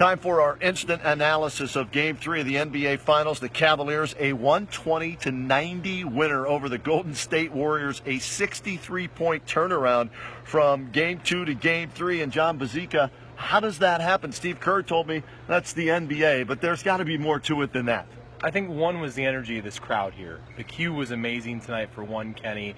Time for our instant analysis of Game 3 of the NBA Finals. The Cavaliers, a 120-90 winner over the Golden State Warriors, a 63-point turnaround from Game 2 to Game 3. And Jon Bozeka, how does that happen? Steve Kerr told me that's the NBA, but there's got to be more to it than that. I think one was the energy of this crowd here. The Q was amazing tonight for one, Kenny.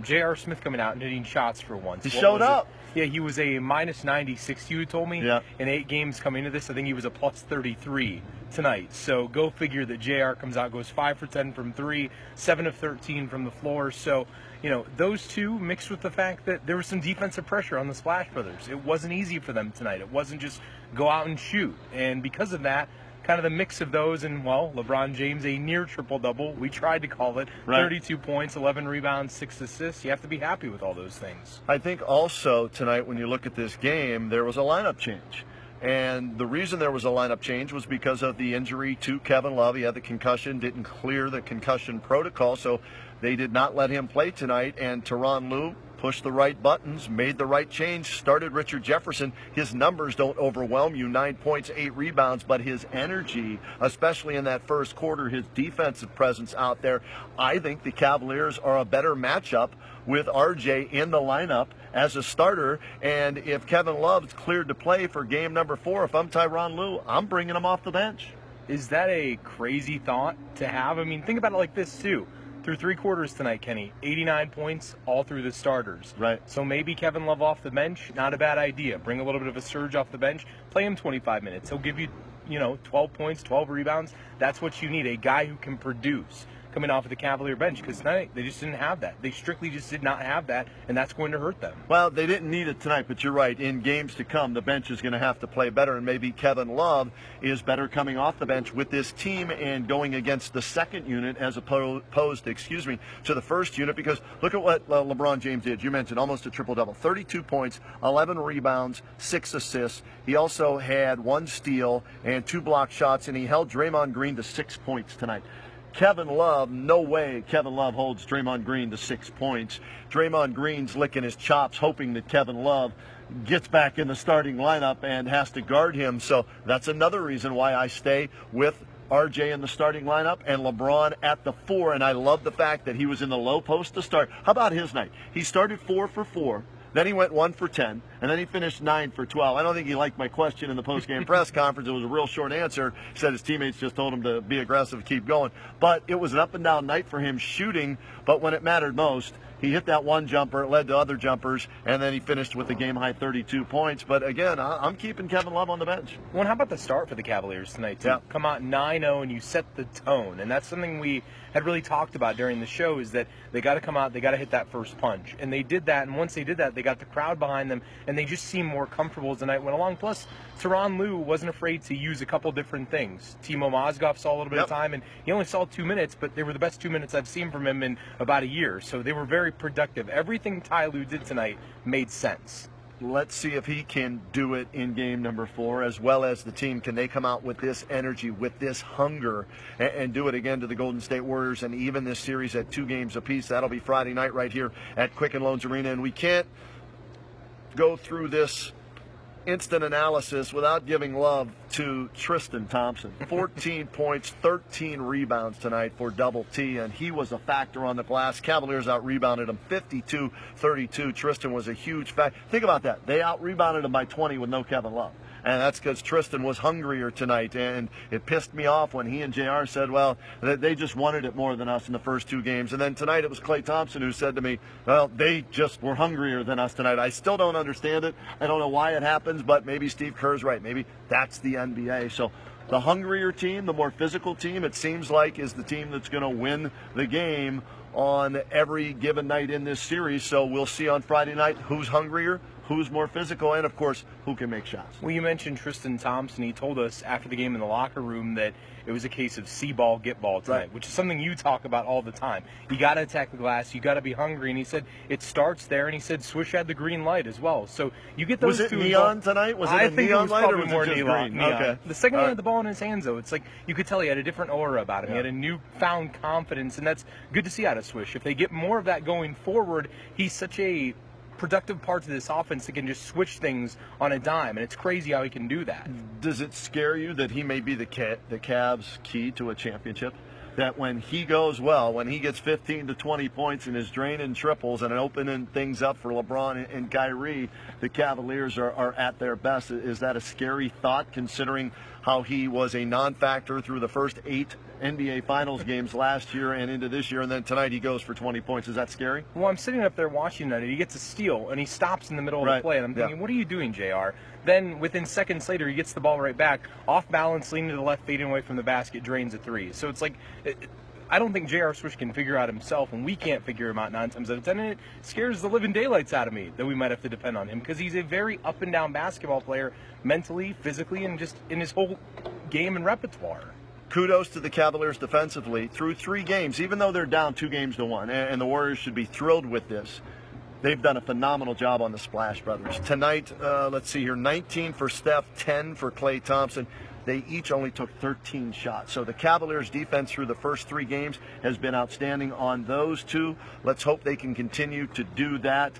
J.R. Smith coming out and hitting shots for once. He showed up. Yeah, he was a minus 96, you told me. Yeah. In 8 games coming into this, I think he was a plus 33 tonight. So go figure that J.R. comes out, goes 5 for 10 from 3, 7 of 13 from the floor. So, you know, those two mixed with the fact that there was some defensive pressure on the Splash Brothers. It wasn't easy for them tonight. It wasn't just go out and shoot. And because of that, kind of the mix of those, and, well, LeBron James, a near triple-double. We tried to call it. Right. 32 points, 11 rebounds, 6 assists. You have to be happy with all those things. I think also tonight when you look at this game, there was a lineup change. And the reason there was a lineup change was because of the injury to Kevin Love. He had the concussion, didn't clear the concussion protocol, so they did not let him play tonight. And Tyronn Lue pushed the right buttons, made the right change, started Richard Jefferson. His numbers don't overwhelm you, 9 points, 8 rebounds, but his energy, especially in that first quarter, his defensive presence out there, I think the Cavaliers are a better matchup with RJ in the lineup as a starter. And if Kevin Love's cleared to play for game number 4, if I'm Tyronn Lue, I'm bringing him off the bench. Is that a crazy thought to have? I mean, think about it like this, too. Through 3 quarters tonight, Kenny, 89 points all through the starters. Right. So maybe Kevin Love off the bench, not a bad idea. Bring a little bit of a surge off the bench, play him 25 minutes. He'll give you, 12 points, 12 rebounds. That's what you need, a guy who can produce coming off of the Cavalier bench, because tonight they just didn't have that. They strictly just did not have that, and that's going to hurt them. Well, they didn't need it tonight, but you're right. In games to come, the bench is going to have to play better, and maybe Kevin Love is better coming off the bench with this team and going against the second unit as opposed, to the first unit, because look at what LeBron James did. You mentioned almost a triple-double. 32 points, 11 rebounds, 6 assists. He also had 1 steal and 2 block shots, and he held Draymond Green to 6 points tonight. Kevin Love, no way Kevin Love holds Draymond Green to 6 points. Draymond Green's licking his chops, hoping that Kevin Love gets back in the starting lineup and has to guard him. So that's another reason why I stay with RJ in the starting lineup and LeBron at the 4. And I love the fact that he was in the low post to start. How about his night? He started 4 for 4. Then he went 1 for 10, and then he finished 9 for 12. I don't think he liked my question in the post-game press conference. It was a real short answer. He said his teammates just told him to be aggressive, keep going. But it was an up-and-down night for him shooting, but when it mattered most, he hit that 1 jumper, it led to other jumpers, and then he finished with a game-high 32 points. But again, I'm keeping Kevin Love on the bench. Well, how about the start for the Cavaliers tonight, too? Yeah. Come out 9-0, and you set the tone. And that's something we had really talked about during the show, is that they got to come out, they got to hit that first punch. And they did that, and once they did that, they got the crowd behind them, and they just seemed more comfortable as the night went along. Plus, Tyronn Lue wasn't afraid to use a couple different things. Timo Mozgov saw a little bit of time, and he only saw 2 minutes, but they were the best 2 minutes I've seen from him in about a year. So they were very productive. Everything Ty Lue did tonight made sense. Let's see if he can do it in game number 4, as well as the team. Can they come out with this energy, with this hunger, and do it again to the Golden State Warriors and even this series at 2 games apiece? That'll be Friday night right here at Quicken Loans Arena. And we can't go through this instant analysis without giving love to Tristan Thompson. 14 points, 13 rebounds tonight for Double T, and he was a factor on the glass. Cavaliers out-rebounded him 52-32. Tristan was a huge factor. Think about that. They out-rebounded him by 20 with no Kevin Love. And that's because Tristan was hungrier tonight, and it pissed me off when he and JR said, well, they just wanted it more than us in the first 2 games. And then tonight it was Klay Thompson who said to me, well, they just were hungrier than us tonight. I still don't understand it. I don't know why it happens, but maybe Steve Kerr's right. Maybe that's the NBA. So the hungrier team, the more physical team, it seems like, is the team that's going to win the game on every given night in this series. So we'll see on Friday night who's hungrier, who's more physical, and, of course, who can make shots. Well, you mentioned Tristan Thompson. He told us after the game in the locker room that it was a case of see ball, get ball tonight, right, which is something you talk about all the time. You got to attack the glass. You got to be hungry. And he said it starts there, and he said Swish had the green light as well. So you get those two. Was it neon tonight? Was it a neon light, or was it just green? Okay. The second he had the ball in his hands, though, it's like you could tell he had a different aura about him. Yeah. He had a newfound confidence, and that's good to see out of Swish. If they get more of that going forward, he's such a productive parts of this offense that can just switch things on a dime, and it's crazy how he can do that. Does it scare you that he may be the Cavs' key to a championship? That when he goes well, when he gets 15 to 20 points and is draining triples and opening things up for LeBron and Kyrie, the Cavaliers are at their best. Is that a scary thought, considering how he was a non-factor through the first 8 NBA Finals games last year and into this year, and then tonight he goes for 20 points? Is that scary? Well, I'm sitting up there watching that, and he gets a steal, and he stops in the middle of the play, and I'm thinking, what are you doing, JR? Then within seconds later, he gets the ball right back, off balance, leaning to the left, fading away from the basket, drains a 3. So it's like, I don't think J.R. Swish can figure out himself, and we can't figure him out 9 times out of 10, and it scares the living daylights out of me that we might have to depend on him, because he's a very up-and-down basketball player, mentally, physically, and just in his whole game and repertoire. Kudos to the Cavaliers defensively through 3 games, even though they're down 2-1, and the Warriors should be thrilled with this. They've done a phenomenal job on the Splash Brothers. Tonight, let's see here, 19 for Steph, 10 for Klay Thompson. They each only took 13 shots. So the Cavaliers' defense through the first 3 games has been outstanding on those 2. Let's hope they can continue to do that.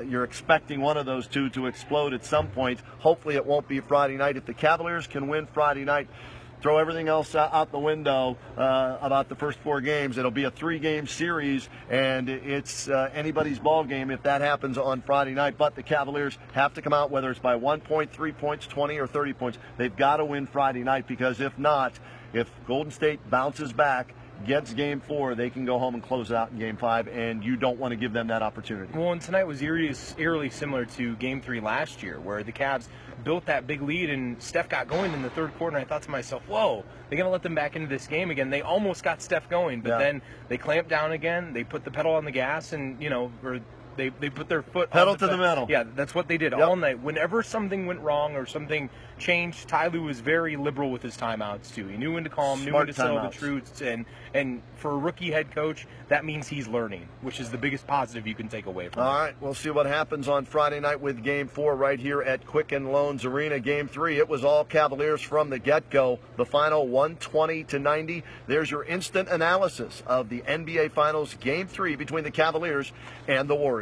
You're expecting one of those 2 to explode at some point. Hopefully it won't be Friday night. If the Cavaliers can win Friday night, throw everything else out the window about the first 4 games. It'll be a 3-game series, and it's anybody's ball game if that happens on Friday night. But the Cavaliers have to come out, whether it's by 1 point, 3 points, 20, or 30 points. They've got to win Friday night, because if not, if Golden State bounces back, gets Game 4, they can go home and close out in Game 5, and you don't want to give them that opportunity. Well, and tonight was eerily similar to Game 3 last year, where the Cavs built that big lead, and Steph got going in the third quarter, and I thought to myself, whoa, they're going to let them back into this game again. They almost got Steph going, but then they clamped down again. They put the pedal on the gas, and, they put their foot pedal to the metal. Yeah, that's what they did all night. Whenever something went wrong or something changed, Ty Lue was very liberal with his timeouts too. He knew when to call them, knew when to tell the truths, and for a rookie head coach, that means he's learning, which is the biggest positive you can take away from it. All right, we'll see what happens on Friday night with Game 4 right here at Quicken Loans Arena. Game 3, it was all Cavaliers from the get-go. The final 120-90. There's your instant analysis of the NBA Finals Game 3 between the Cavaliers and the Warriors.